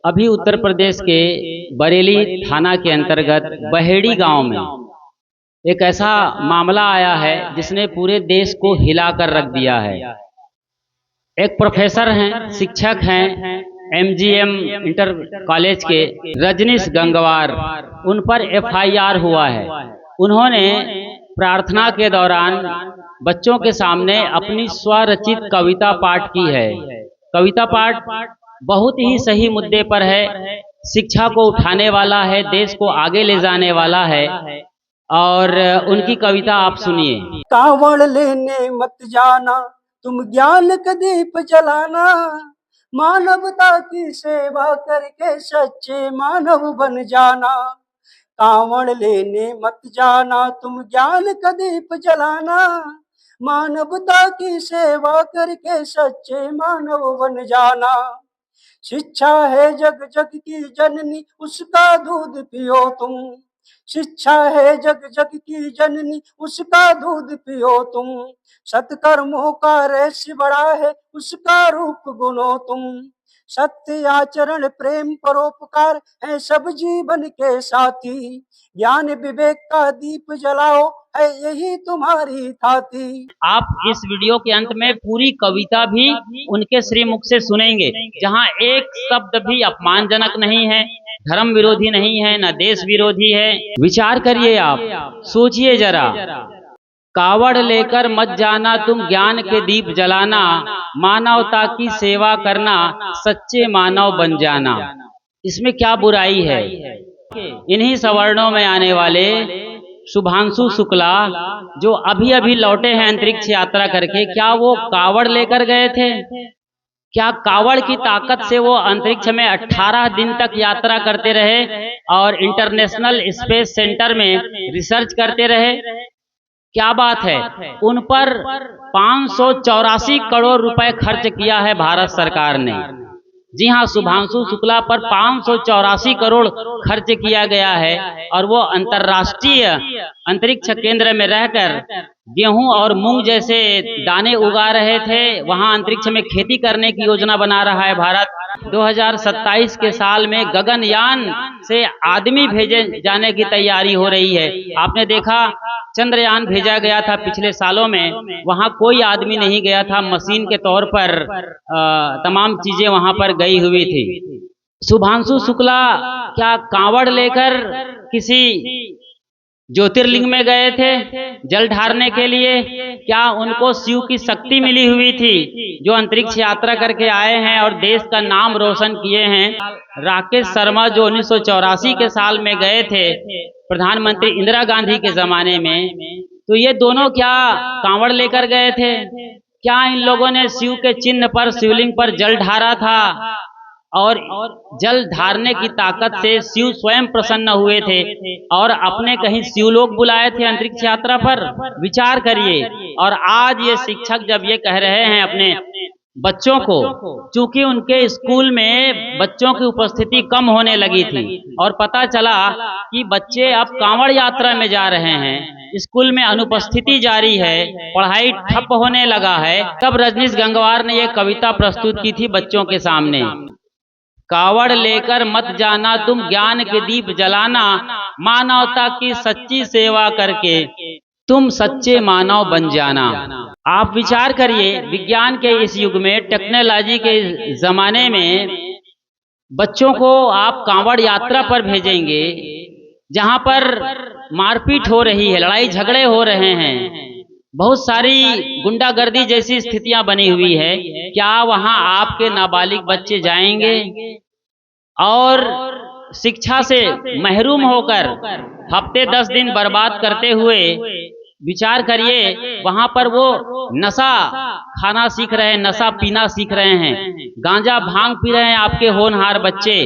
अभी उत्तर प्रदेश के बरेली थाना के अंतर्गत बहेड़ी गांव में एक ऐसा मामला आया है जिसने पूरे देश को हिलाकर रख दिया है। एक प्रोफेसर हैं, शिक्षक हैं, एमजीएम इंटर कॉलेज के रजनीश गंगवार, उन पर एफआईआर हुआ है। उन्होंने प्रार्थना के दौरान बच्चों के सामने अपनी स्वरचित कविता पाठ की है। कविता पाठ बहुत ही सही मुद्दे पर है, शिक्षा को उठाने वाला है, देश को आगे ले जाने वाला है। और उनकी कविता आप सुनिए। कावड़ लेने मत जाना, तुम ज्ञान का दीप जलाना, मानवता की सेवा करके सच्चे मानव बन जाना। कावड़ लेने मत जाना, तुम ज्ञान का दीप जलाना, मानवता की सेवा करके सच्चे मानव बन जाना। शिक्षा है जग जग की जननी, उसका दूध पियो तुम। शिक्षा है जग जग की जननी, उसका दूध पियो तुम। सत्कर्मों का रहस्य बड़ा है, उसका रूप गुनो तुम। सत्य आचरण प्रेम परोपकार है सब जीवन के साथी। ज्ञान विवेक का दीप जलाओ, है यही तुम्हारी थाती। आप इस वीडियो के अंत में पूरी कविता भी उनके श्रीमुख से सुनेंगे, जहां एक शब्द भी अपमानजनक नहीं है, धर्म विरोधी नहीं है, न देश विरोधी है। विचार करिए, आप सोचिए जरा। कावड़ लेकर मत जाना, तुम ज्ञान के दीप जलाना, मानवता की सेवा करना, सच्चे मानव बन जाना। इसमें क्या बुराई है? इन्हीं सवर्णों में आने वाले शुभांशु शुक्ला, जो अभी अभी लौटे हैं अंतरिक्ष यात्रा करके, क्या वो कावड़ लेकर गए थे? क्या कावड़ की ताकत से वो अंतरिक्ष में 18 दिन तक यात्रा करते रहे और इंटरनेशनल स्पेस सेंटर में रिसर्च करते रहे? क्या बात है। उन पर 584 करोड़ रुपए खर्च किया है भारत सरकार ने। जी हाँ, शुभांशु शुक्ला पर 584 करोड़ खर्च किया गया है और वो अंतर्राष्ट्रीय अंतरिक्ष केंद्र में रहकर गेहूं और मूंग जैसे दाने उगा रहे थे। वहां अंतरिक्ष में खेती करने की योजना बना रहा है भारत। 2027 के साल में गगनयान से आदमी भेजे जाने की तैयारी हो रही है। आपने देखा, चंद्रयान भेजा गया था पिछले सालों में, वहां कोई आदमी नहीं गया था, मशीन के तौर पर तमाम चीजें वहां पर गई हुई थी। शुभांशु शुक्ला क्या कांवड़ लेकर किसी ज्योतिर्लिंग में गए थे जल ढारने के लिए? क्या उनको शिव की शक्ति मिली हुई थी जो अंतरिक्ष यात्रा करके आए हैं और देश का नाम रोशन किए हैं? राकेश शर्मा जो 1984 के साल में गए थे प्रधानमंत्री इंदिरा गांधी के जमाने में, तो ये दोनों क्या कांवड़ लेकर गए थे? क्या इन लोगों ने शिव के चिन्ह पर, शिवलिंग पर जल ढारा था और जल धारने की ताकत से शिव स्वयं प्रसन्न हुए थे और अपने कहीं शिवलोक बुलाए थे अंतरिक्ष यात्रा पर? विचार करिए। और आज ये शिक्षक जब ये कह रहे हैं अपने बच्चों को, चूंकि उनके स्कूल में बच्चों की उपस्थिति कम होने लगी थी और पता चला कि बच्चे अब कांवड़ यात्रा में जा रहे हैं, स्कूल में अनुपस्थिति जारी है, पढ़ाई ठप होने लगा है, तब रजनीश गंगवार ने यह कविता प्रस्तुत की थी बच्चों के सामने। कावड़ लेकर मत जाना, तुम ज्ञान के दीप जलाना, मानवता की सच्ची सेवा करके तुम सच्चे मानव बन जाना। आप विचार करिए, विज्ञान के इस युग में, टेक्नोलॉजी के जमाने में बच्चों को आप कांवड़ यात्रा पर भेजेंगे जहां पर मारपीट हो रही है, लड़ाई झगड़े हो रहे हैं, बहुत सारी गुंडागर्दी जैसी स्थितियां बनी हुई है। क्या वहां आपके नाबालिग बच्चे जाएंगे और शिक्षा से महरूम होकर हफ्ते 10 दिन बर्बाद करते हुए? विचार करिए, वहां पर वो नशा खाना सीख रहे हैं, नशा पीना सीख रहे हैं, गांजा भांग पी रहे हैं आपके होनहार बच्चे,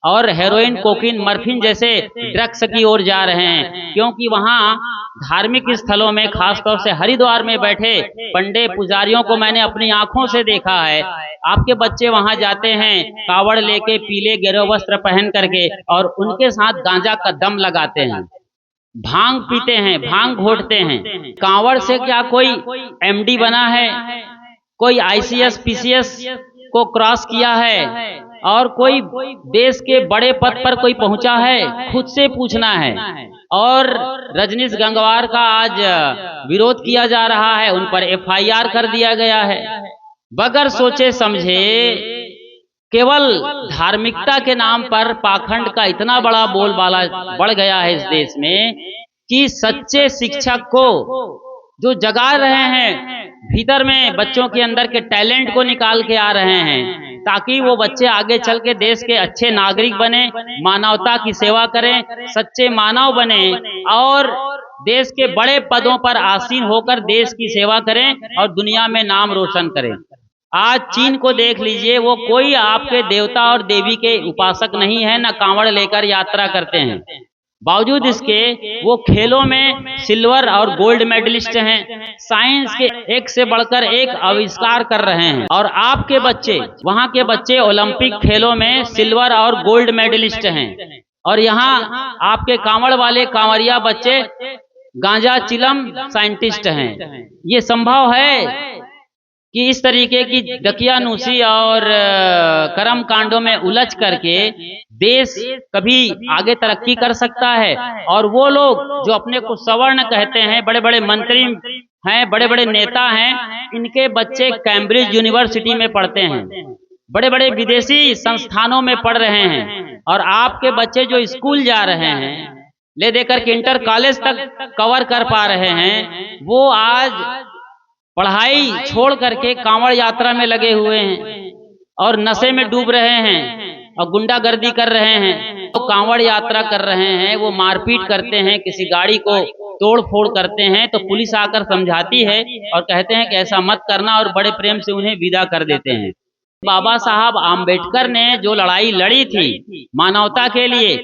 और हेरोइन, कोकीन, मर्फिन जैसे ड्रग्स की ओर जा रहे हैं। क्योंकि वहां धार्मिक स्थलों में, खासतौर से हरिद्वार में बैठे पंडे पुजारियों को मैंने अपनी आंखों से देखा है। आपके बच्चे वहां जाते हैं कावड़ लेके, पीले गेरो वस्त्र पहन करके, और उनके साथ गांजा का दम लगाते हैं, भांग पीते हैं, भांग घोटते हैं। कांवड़ से क्या कोई एमडी बना है, कोई आईसीएस पीसीएस को क्रॉस किया है और कोई देश के बड़े पद पर कोई पहुंचा है, खुद से पूछना है। और रजनीश गंगवार का आज विरोध किया जा रहा है, उन पर एफआईआर कर दिया गया है। बगैर सोचे समझे केवल धार्मिकता के नाम पर पाखंड का इतना बड़ा बोलबाला बढ़ गया है इस देश में कि सच्चे शिक्षक को जो जगा रहे हैं, भीतर में बच्चों के अंदर के टैलेंट को निकाल के आ रहे हैं, ताकि वो बच्चे आगे चल के देश के अच्छे नागरिक बने, मानवता की सेवा करें, सच्चे मानव बने और देश के बड़े पदों पर आसीन होकर देश की सेवा करें और दुनिया में नाम रोशन करें। आज चीन को देख लीजिए, वो कोई आपके देवता और देवी के उपासक नहीं है, न कांवड़ लेकर यात्रा करते हैं। बावजूद इसके वो खेलों में सिल्वर और गोल्ड मेडलिस्ट हैं, साइंस के एक से बढ़कर एक आविष्कार कर रहे हैं। और आपके बच्चे, वहाँ के बच्चे ओलंपिक खेलों में सिल्वर और गोल्ड मेडलिस्ट हैं, और यहाँ आपके कांवड़ वाले कांवरिया बच्चे गांजा चिलम साइंटिस्ट हैं। ये संभव है कि इस तरीके की दकियानूसी और कर्म कांडों में उलझ करके देश कभी आगे तरक्की कर सकता है? और वो लोग जो अपने को सवर्ण कहते हैं, बड़े बड़े मंत्री हैं, बड़े बड़े नेता हैं, इनके बच्चे कैम्ब्रिज यूनिवर्सिटी में पढ़ते हैं, बड़े बड़े विदेशी संस्थानों में पढ़ रहे हैं, और आपके बच्चे जो स्कूल जा रहे हैं, ले देकर के इंटर कॉलेज तक कवर कर पा रहे हैं, वो आज पढ़ाई छोड़ करके कांवड़ यात्रा में लगे हुए हैं और नशे में डूब रहे हैं और गुंडागर्दी कर रहे हैं। तो कांवड़ यात्रा कर रहे हैं, वो मारपीट करते हैं, किसी गाड़ी को तोड़ फोड़ करते हैं, तो पुलिस आकर समझाती है और कहते हैं कि ऐसा मत करना, और बड़े प्रेम से उन्हें विदा कर देते हैं। बाबा साहब आम्बेडकर ने जो लड़ाई लड़ी थी मानवता के लिए,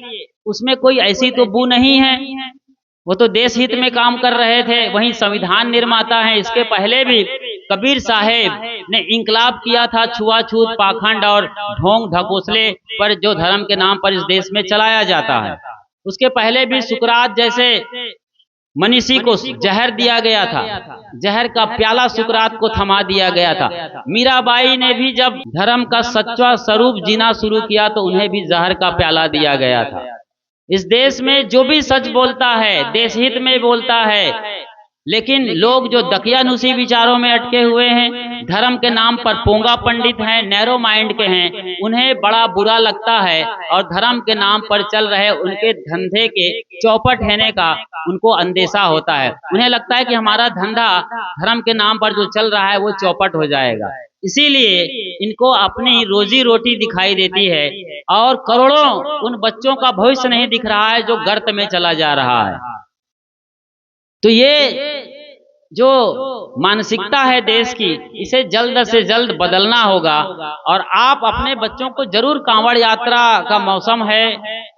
उसमें कोई ऐसी तो बू नहीं है, वो तो देश हित में काम कर रहे थे। वहीं संविधान निर्माता हैं, इसके पहले भी कबीर साहेब ने इंकलाब किया था छुआछूत, पाखंड और ढोंग ढकोसले पर जो धर्म के नाम पर इस देश में चलाया जाता है। उसके पहले भी सुकरात जैसे मनीषी को जहर दिया गया था, जहर का प्याला सुकरात को थमा दिया गया था। मीराबाई ने भी जब धर्म का सच्चा स्वरूप जीना शुरू किया तो उन्हें भी जहर का प्याला दिया गया था। इस देश में जो भी सच बोलता है देश हित में बोलता है, लेकिन लोग जो दकियानूसी विचारों में अटके हुए हैं, धर्म के नाम पर पोंगा पंडित हैं, नैरो माइंड के हैं, उन्हें बड़ा बुरा लगता है और धर्म के नाम पर चल रहे उनके धंधे के चौपट होने का उनको अंदेशा होता है। उन्हें लगता है कि हमारा धंधा धर्म के नाम पर जो चल रहा है वो चौपट हो जाएगा, इसीलिए इनको अपनी रोजी रोटी दिखाई देती है और करोड़ों उन बच्चों का भविष्य नहीं दिख रहा है जो गर्त में चला जा रहा है। तो ये जो मानसिकता है देश की, इसे जल्द से जल्द बदलना होगा। और आप अपने बच्चों को जरूर, कांवड़ यात्रा का मौसम है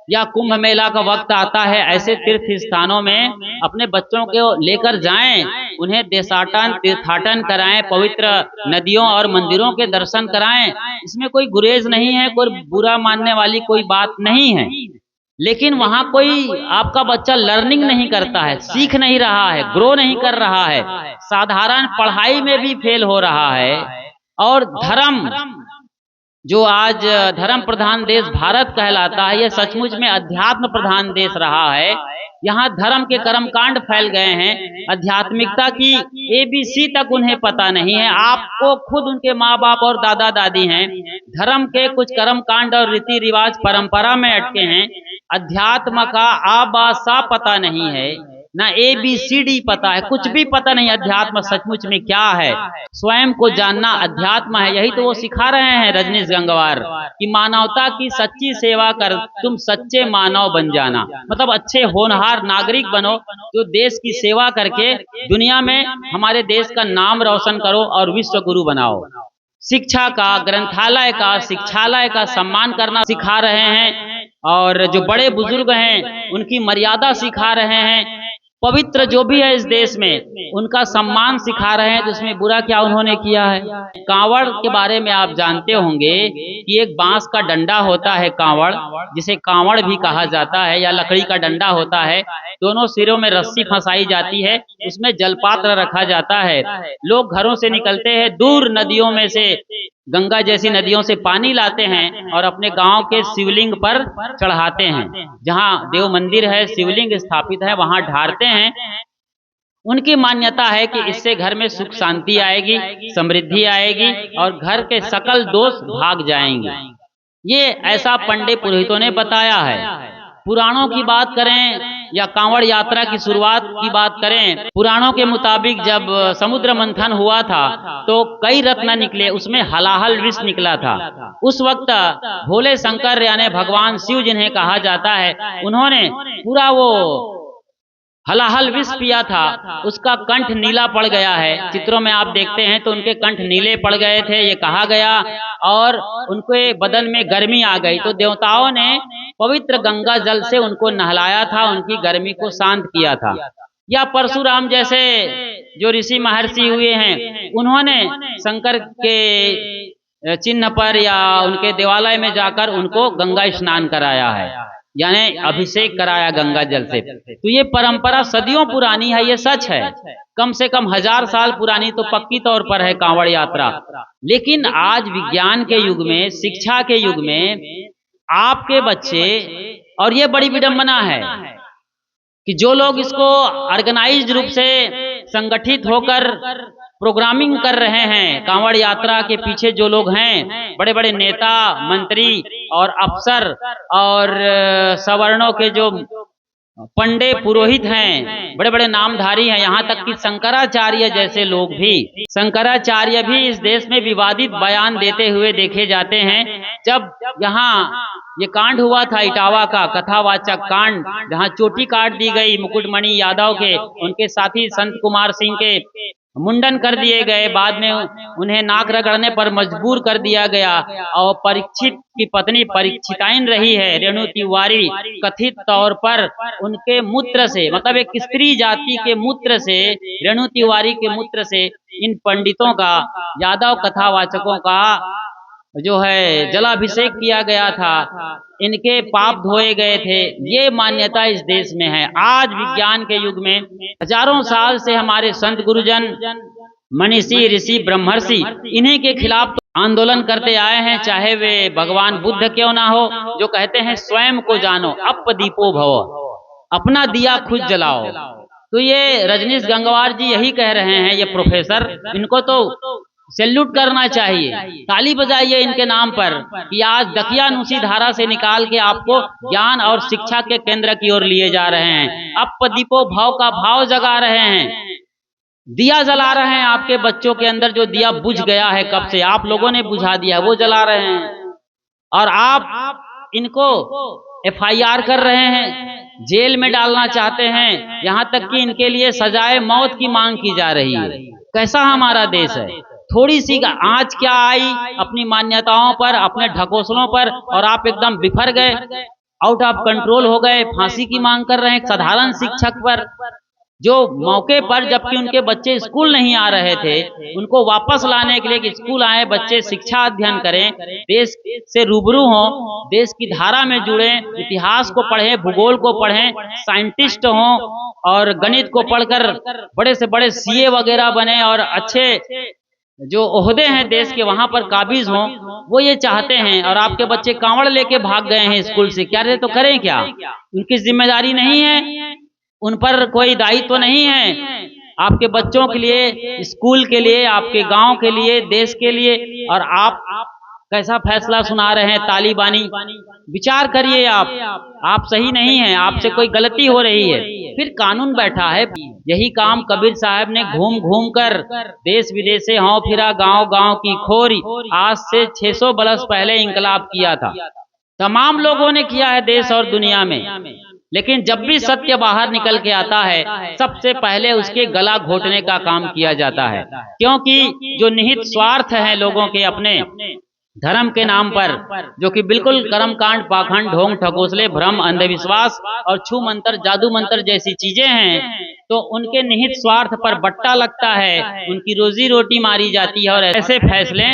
या कुंभ मेला का वक्त आता है, ऐसे तीर्थ स्थानों में अपने बच्चों को लेकर जाएं, उन्हें देशाटन तीर्थाटन कराएं, पवित्र नदियों और मंदिरों के दर्शन कराएं। इसमें कोई गुरेज नहीं है, कोई बुरा मानने वाली कोई बात नहीं है, लेकिन वहां कोई आपका बच्चा लर्निंग नहीं करता है, सीख नहीं रहा है, ग्रो नहीं कर रहा है, साधारण पढ़ाई में भी फेल हो रहा है। और धर्म, जो आज धर्म प्रधान देश भारत कहलाता है, यह सचमुच में अध्यात्म प्रधान देश रहा है। यहाँ धर्म के कर्मकांड फैल गए हैं, आध्यात्मिकता की ABC तक उन्हें पता नहीं है। आपको खुद उनके माँ बाप और दादा दादी हैं, धर्म के कुछ कर्मकांड और रीति रिवाज परंपरा में अटके हैं, अध्यात्म का आबासा पता नहीं है, ना ABCD पता है, कुछ भी पता नहीं अध्यात्म सचमुच में क्या है। स्वयं को जानना अध्यात्म है, यही तो वो सिखा रहे हैं रजनीश गंगवार कि मानवता की सच्ची सेवा कर तुम सच्चे मानव बन जाना, मतलब अच्छे होनहार नागरिक बनो जो देश की सेवा करके दुनिया में हमारे देश का नाम रोशन करो और विश्व गुरु बनाओ। शिक्षा का, ग्रंथालय का, शिक्षालय का सम्मान करना सिखा रहे हैं, और जो बड़े बुजुर्ग हैं उनकी मर्यादा सिखा रहे हैं, पवित्र जो भी है इस देश में उनका सम्मान सिखा रहे हैं। तो इसमें बुरा क्या उन्होंने किया है? कांवड़ के बारे में आप जानते होंगे कि एक बांस का डंडा होता है कांवड़, जिसे कांवड़ भी कहा जाता है, या लकड़ी का डंडा होता है, दोनों सिरों में रस्सी फंसाई जाती है, उसमें जलपात्र रखा जाता है। लोग घरों से निकलते हैं, दूर नदियों में से गंगा जैसी नदियों से पानी लाते हैं और अपने गांव के शिवलिंग पर चढ़ाते हैं। जहां देव मंदिर है, शिवलिंग स्थापित है, वहां ढारते हैं। उनकी मान्यता है कि इससे घर में सुख शांति आएगी, समृद्धि आएगी और घर के सकल दोष भाग जाएंगे। ये ऐसा पंडित पुरोहितों ने बताया है। पुराणों की बात करें या कांवड़ यात्रा की शुरुआत की बात करें, पुराणों के मुताबिक जब समुद्र मंथन हुआ था तो कई रत्न निकले, उसमें हलाहल विष निकला था। उस वक्त भोले शंकर यानी भगवान शिव जिन्हें कहा जाता है, उन्होंने पूरा वो हलाहल विष पिया था, उसका कंठ नीला पड़ गया है। चित्रों में आप देखते हैं तो उनके कंठ नीले पड़ गए थे, ये कहा गया, और उनके बदन में गर्मी आ गई। तो देवताओं ने पवित्र गंगा जल से उनको नहलाया था, उनकी गर्मी को शांत किया था। या परशुराम जैसे जो ऋषि महर्षि हुए हैं, उन्होंने शंकर के चिन्ह पर या उनके देवालय में जाकर उनको गंगा स्नान कराया है, यानी अभिषेक कराया गंगा जल से। तो ये परंपरा सदियों पुरानी है, ये सच है। कम से कम 1000 साल पुरानी तो पक्की तौर पर है कांवड़ यात्रा। लेकिन आज विज्ञान के युग में, शिक्षा के युग में आपके बच्चे, और ये बड़ी विडंबना है कि जो लोग इसको ऑर्गेनाइज्ड रूप से संगठित होकर प्रोग्रामिंग कर रहे हैं, कांवड़ यात्रा के पीछे जो लोग हैं, बड़े बड़े नेता, मंत्री और अफसर और सवर्णों के जो पंडित पुरोहित हैं, बड़े बड़े नामधारी हैं, यहाँ तक कि शंकराचार्य जैसे लोग भी, शंकराचार्य भी इस देश में विवादित बयान देते हुए देखे जाते हैं। जब यहाँ ये कांड हुआ था इटावा का कथावाचक कांड, जहाँ चोटी काट दी गई मुकुटमणि यादव के, उनके साथी संत कुमार सिंह के मुंडन कर दिए गए, बाद में उन्हें नाक रगड़ने पर मजबूर कर दिया गया, और परीक्षित की पत्नी परीक्षिताइन रही है रेणु तिवारी, कथित तौर पर उनके मूत्र से, मतलब एक स्त्री जाति के मूत्र से, रेणु तिवारी के मूत्र से इन पंडितों का, यादव कथावाचकों का जो है जलाभिषेक किया गया था, इनके पाप धोए गए थे। ये मान्यता इस देश में है। आज विज्ञान के युग में हजारों साल से हमारे संत गुरुजन, मनीषी, ऋषि, ब्रह्मर्षि इन्हीं के खिलाफ तो आंदोलन करते आए हैं, चाहे वे भगवान बुद्ध क्यों ना हो, जो कहते हैं स्वयं को जानो, अप दीपो भव, अपना दिया खुद जलाओ। तो ये रजनीश गंगवार जी यही कह रहे हैं, ये प्रोफेसर, इनको तो सैल्यूट करना चाहिए, ताली बजाइए इनके नाम पर कि आज दकियानुसी धारा से निकाल के आपको ज्ञान और शिक्षा के केंद्र की ओर लिए जा रहे हैं। अप दीपो भाव का भाव जगा रहे हैं, दिया जला रहे हैं। आपके बच्चों के अंदर जो दिया बुझ गया है, कब से आप लोगों ने बुझा दिया, वो जला रहे हैं, और आप इनको FIR कर रहे हैं, जेल में डालना चाहते हैं, यहाँ तक कि इनके लिए सजाए मौत की मांग की जा रही है। कैसा हमारा देश है। थोड़ी सी आंच क्या आई अपनी मान्यताओं पर, अपने ढकोसलों पर, और आप एकदम बिफर गए, आउट ऑफ कंट्रोल हो गए, फांसी की मांग कर रहे हैं साधारण शिक्षक पर, जो मौके पर, जबकि उनके बच्चे स्कूल नहीं आ रहे थे, उनको वापस लाने के लिए कि स्कूल आए बच्चे शिक्षा अध्ययन करें, देश से रूबरू हों, देश की धारा में जुड़े, इतिहास को पढ़ें, भूगोल को पढ़ें, साइंटिस्ट हों और गणित को पढ़कर बड़े से बड़े CA वगैरह बने और अच्छे जो ओहदे हैं देश के वहां पर काबिज हों, वो ये चाहते हैं। और आपके बच्चे कांवड़ लेके भाग गए हैं स्कूल से, क्या रे तो करें क्या? उनकी जिम्मेदारी नहीं है, उन पर कोई दायित्व नहीं है आपके बच्चों के लिए, स्कूल के लिए, आपके गांव के लिए, देश के लिए, और आप कैसा फैसला सुना रहे हैं तालिबानी। विचार करिए, आप सही नहीं हैं, आपसे कोई गलती हो रही है। फिर कानून बैठा है। यही काम कबीर साहब ने घूम घूम कर देश विदेश से हों फिरा गांव गांव की खोरी, आज से 600 बरस पहले इंकलाब किया था। तमाम लोगों ने किया है देश और दुनिया में, लेकिन जब भी सत्य बाहर निकल के आता है, सबसे पहले उसके गला घोटने का काम किया जाता है, क्योंकि जो निहित स्वार्थ है लोगों के अपने धर्म के नाम पर, जो कि बिल्कुल कर्मकांड, पाखंड, ढोंग, ठकोसले, भ्रम, अंधविश्वास और छू मंत्र, जादू मंत्र जैसी चीजें हैं, तो उनके निहित स्वार्थ पर बट्टा लगता है, उनकी रोजी रोटी मारी जाती है। और ऐसे फैसले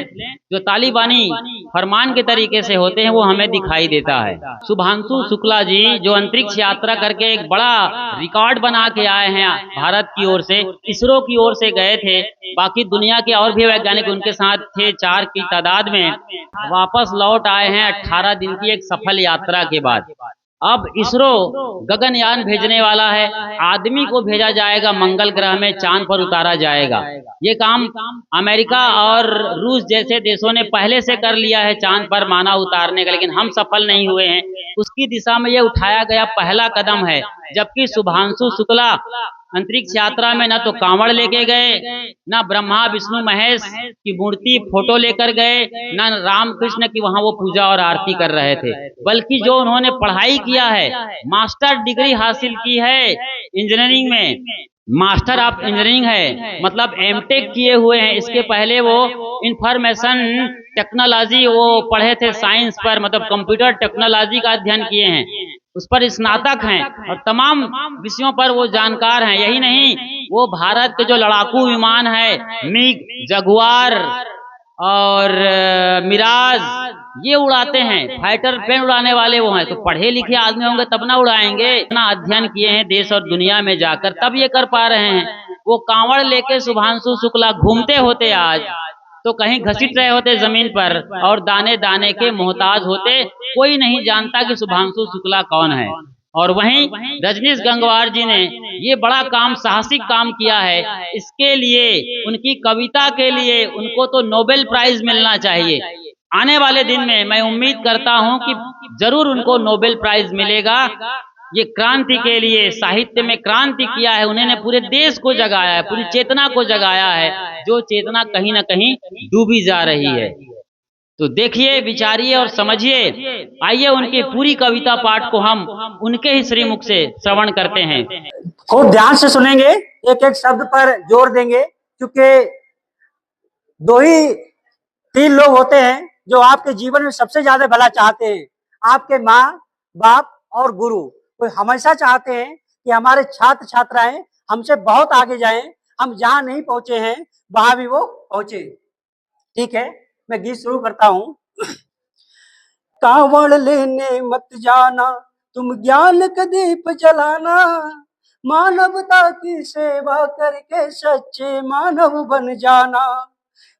जो तालिबानी फरमान के तरीके से होते हैं वो हमें दिखाई देता है। शुभांशु शुक्ला जी जो अंतरिक्ष यात्रा करके एक बड़ा रिकॉर्ड बना के आए हैं, भारत की ओर से, इसरो की ओर से गए थे, बाकी दुनिया के और भी वैज्ञानिक उनके साथ थे 4 की तादाद में, वापस लौट आए हैं 18 दिन की एक सफल यात्रा के बाद। अब इसरो गगनयान भेजने वाला है, आदमी को भेजा जाएगा मंगल ग्रह में, चांद पर उतारा जाएगा। ये काम अमेरिका और रूस जैसे देशों ने पहले से कर लिया है चांद पर मानव उतारने का, लेकिन हम सफल नहीं हुए हैं। उसकी दिशा में ये उठाया गया पहला कदम है। जबकि शुभांशु शुक्ला अंतरिक्ष यात्रा में न तो कांवड़ लेके गए, न ब्रह्मा विष्णु महेश की मूर्ति फोटो लेकर गए, न राम कृष्ण की वहां वो पूजा और आरती कर रहे थे, बल्कि जो उन्होंने पढ़ाई किया है, मास्टर डिग्री हासिल की है इंजीनियरिंग में, मास्टर ऑफ इंजीनियरिंग है, मतलब एमटेक किए हुए हैं। इसके पहले वो इंफॉर्मेशन टेक्नोलॉजी वो पढ़े थे, साइंस पर, मतलब कंप्यूटर टेक्नोलॉजी का अध्ययन किए हैं, उस पर स्नातक हैं और तमाम विषयों पर वो जानकार हैं। यही नहीं, वो भारत के जो लड़ाकू विमान है, मिग, जगुआर और मिराज, ये उड़ाते हैं, फाइटर प्लेन उड़ाने वाले वो हैं। तो पढ़े लिखे आदमी होंगे तब ना उड़ाएंगे, इतना अध्ययन किए हैं देश और दुनिया में जाकर, तब ये कर पा रहे हैं। वो कांवड़ लेके शुभांशु शुक्ला घूमते होते आज तो कहीं घसीट रहे होते जमीन पर और दाने दाने के मोहताज होते, कोई नहीं जानता कि शुभांशु शुक्ला कौन है। और वहीं रजनीश गंगवार जी ने ये बड़ा काम, साहसिक काम किया है। इसके लिए, उनकी कविता के लिए उनको तो नोबेल प्राइज मिलना चाहिए। आने वाले दिन में मैं उम्मीद करता हूं कि जरूर उनको नोबेल प्राइज मिलेगा। ये क्रांति के लिए, साहित्य में क्रांति किया है उन्होंने, पूरे देश को जगाया है, पूरी चेतना को जगाया है, जो चेतना कहीं ना कहीं डूबी जा रही है। तो देखिए, विचारिए और समझिए। आइए उनकी पूरी कविता पाठ को हम उनके ही श्रीमुख से श्रवण करते हैं। खूब ध्यान से सुनेंगे, एक एक शब्द पर जोर देंगे, क्योंकि दो ही 3 लोग होते हैं जो आपके जीवन में सबसे ज्यादा भला चाहते हैं, आपके माँ बाप और गुरु। वो हमेशा चाहते हैं कि हमारे छात्र छात्राएं हमसे बहुत आगे जाएं, हम जहां नहीं पहुंचे हैं वहां भी वो पहुंचे। ठीक है, मैं गीत शुरू करता हूं। कांवड़ लेने मत जाना, तुम ज्ञान का दीप जलाना, मानवता की सेवा करके सच्चे मानव बन जाना।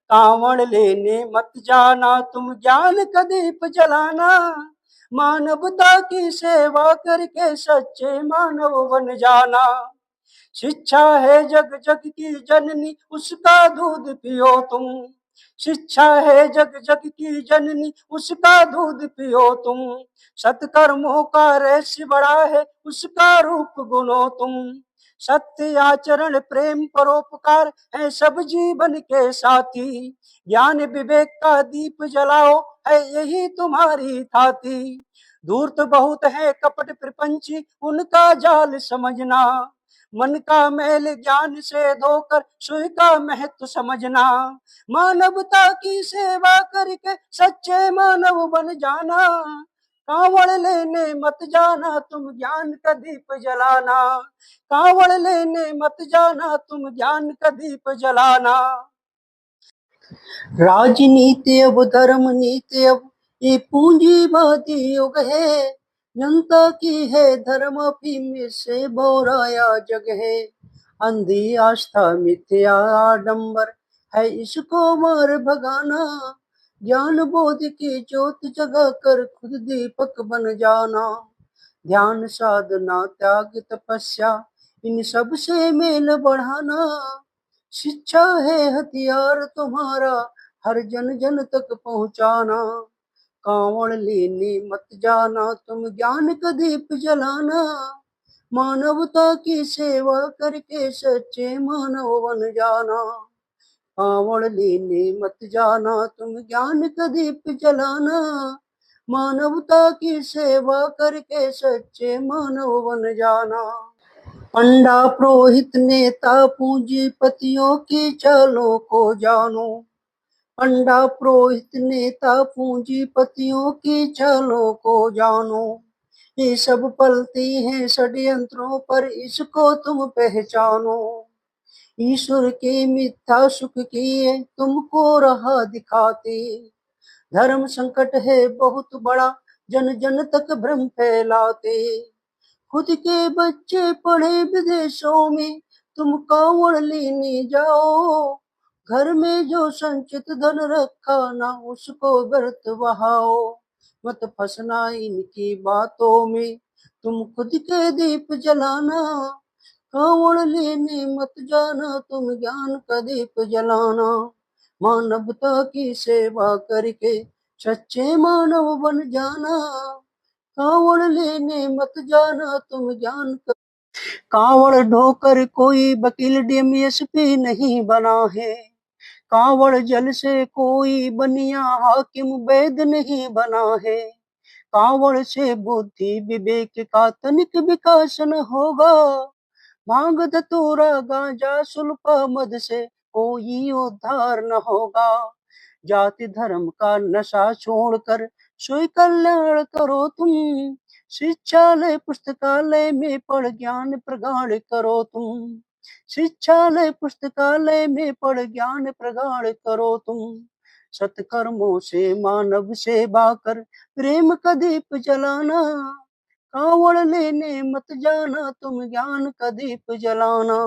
कांवड़ लेने मत जाना, तुम ज्ञान का दीप जलाना, मानवता की सेवा करके सच्चे मानव बन जाना। शिक्षा है जग जग की जननी, उसका दूध पियो तुम। शिक्षा है जग जग की जननी, उसका दूध पियो तुम। सत्कर्मों का रहस्य बड़ा है, उसका रूप गुनो तुम। सत्य आचरण प्रेम परोपकार है सब जीवन के साथी। ज्ञान विवेक का दीप जलाओ, है यही तुम्हारी थाती। धूर्त बहुत है कपट प्रपंची, उनका जाल समझना। मन का मैल ज्ञान से धोकर सुई का महत्व समझना। मानवता की सेवा करके सच्चे मानव बन जाना। कांवड़ लेने मत जाना, तुम ज्ञान का दीप जलाना। कांवड़ लेने मत जाना, तुम ज्ञान का दीप जलाना। राजनीति अब धर्म नीति अब ये पूंजीवादी युग है। जनता की है धर्म अफीम से बोराया जग है। अंधी आस्था मिथ्या आडंबर है, इसको मार भगाना। ज्ञान बोध की ज्योत जगा कर खुद दीपक बन जाना। ध्यान साधना त्याग तपस्या, इन सब से मेल बढ़ाना। शिक्षा है हथियार तुम्हारा, हर जन जन तक पहुंचाना। कांवड़ लेने मत जाना, तुम ज्ञान का दीप जलाना। मानवता की सेवा करके सच्चे मानव बन जाना। कांवड़ लेने मत जाना, तुम ज्ञान का दीप जलाना। मानवता की सेवा करके सच्चे मानव बन जाना। पंडा पुरोहित नेता पूंजीपतियों की चालों को जानो। पंडा पुरोहित नेता पूंजीपतियों की चालों को जानो। ये सब पलती हैं षड्यंत्रों पर, इसको तुम पहचानो। ईश्वर के मिथ्या सुख किए तुमको राह दिखाते। धर्म संकट है बहुत बड़ा, जन जन तक भ्रम फैलाते। खुद के बच्चे पढ़े विदेशों में, तुम कांवड़ लेने जाओ। घर में जो संचित धन रखा ना, उसको व्यर्थ बहाओ। मत फंसना इनकी बातों में, तुम खुद के दीप जलाना। कांवड़ लेने मत जाना, तुम ज्ञान का दीप जलाना। मानवता की सेवा करके सच्चे मानव बन जाना। कांवड़ लेने मत जाना, तुम ज्ञान का। कांवड़ ढोकर कोई वकील डीएमएसपी नहीं बना है। कांवड़ जल से कोई बनिया हाकिम वैद नहीं बना है। कांवड़ से बुद्धि विवेक का तनिक विकास न होगा। भांग धतूरा गांजा सुल्फा मद से कोई उद्धार न होगा। जाति धर्म का नशा छोड़कर स्वयं कल्याण करो तुम। शिक्षालय पुस्तकालय में पढ़ ज्ञान प्रगाढ़ करो तुम। शिक्षालय पुस्तकालय में पढ़ ज्ञान प्रगाढ़ करो तुम। सत्कर्मों से मानव सेवा कर प्रेम का दीप जलाना। कांवड़ लेने मत जाना, तुम ज्ञान का दीप जलाना।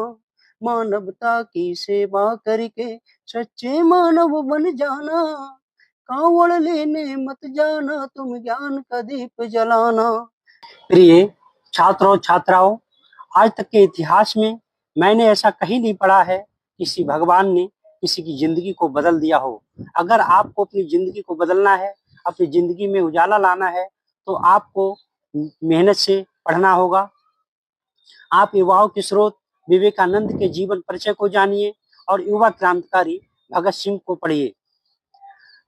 मानवता की सेवा करके सच्चे मानव बन जाना। कांवड़ लेने मत जाना, तुम ज्ञान का दीप जलाना। प्रिय छात्रों छात्राओं, आज तक के इतिहास में मैंने ऐसा कहीं नहीं पढ़ा है किसी भगवान ने किसी की जिंदगी को बदल दिया हो। अगर आपको अपनी जिंदगी को बदलना है, अपनी जिंदगी में उजाला लाना है, तो आपको मेहनत से पढ़ना होगा। आप युवाओं के स्रोत विवेकानंद के जीवन परिचय को जानिए और युवा क्रांतिकारी भगत सिंह को पढ़िए।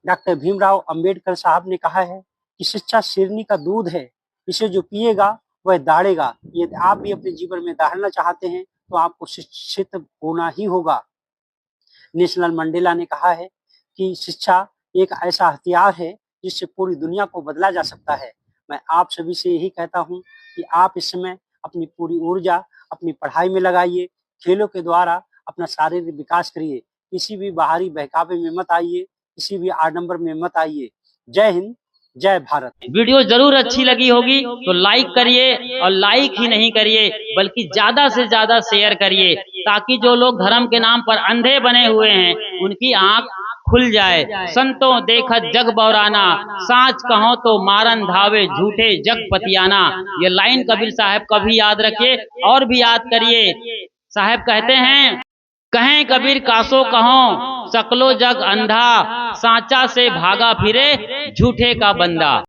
डॉक्टर भीमराव अंबेडकर साहब ने कहा है कि शिक्षा शेरनी का दूध है, इसे जो पिएगा वह दाढ़ेगा। यदि आप भी अपने जीवन में दाढ़ना चाहते हैं तो आपको शिक्षित होना ही होगा। नेशनल मंडेला ने कहा है कि शिक्षा एक ऐसा हथियार है जिससे पूरी दुनिया को बदला जा सकता है। मैं आप सभी से यही कहता हूँ कि आप इस समय अपनी पूरी ऊर्जा अपनी पढ़ाई में लगाइए। खेलों के द्वारा अपना शारीरिक विकास करिए। किसी भी बाहरी बहकावे में मत आइए, किसी भी आडंबर में मत आइए। जय हिंद, जय भारत। वीडियो जरूर अच्छी लगी होगी तो लाइक करिए, और लाइक ही नहीं करिए बल्कि ज्यादा से ज्यादा शेयर करिए, ताकि जो लोग धर्म के नाम पर अंधे बने हुए हैं उनकी आंख खुल जाए। संतों देखत जग बौराना, साच कहो तो मारन धावे झूठे जग पतियाना। ये लाइन कबीर साहब का भी याद रखिए और भी याद करिए। साहब कहते हैं, कहें कबीर कासो कहो सकलो जग अंधा, साचा से भागा फिरे झूठे का बंदा।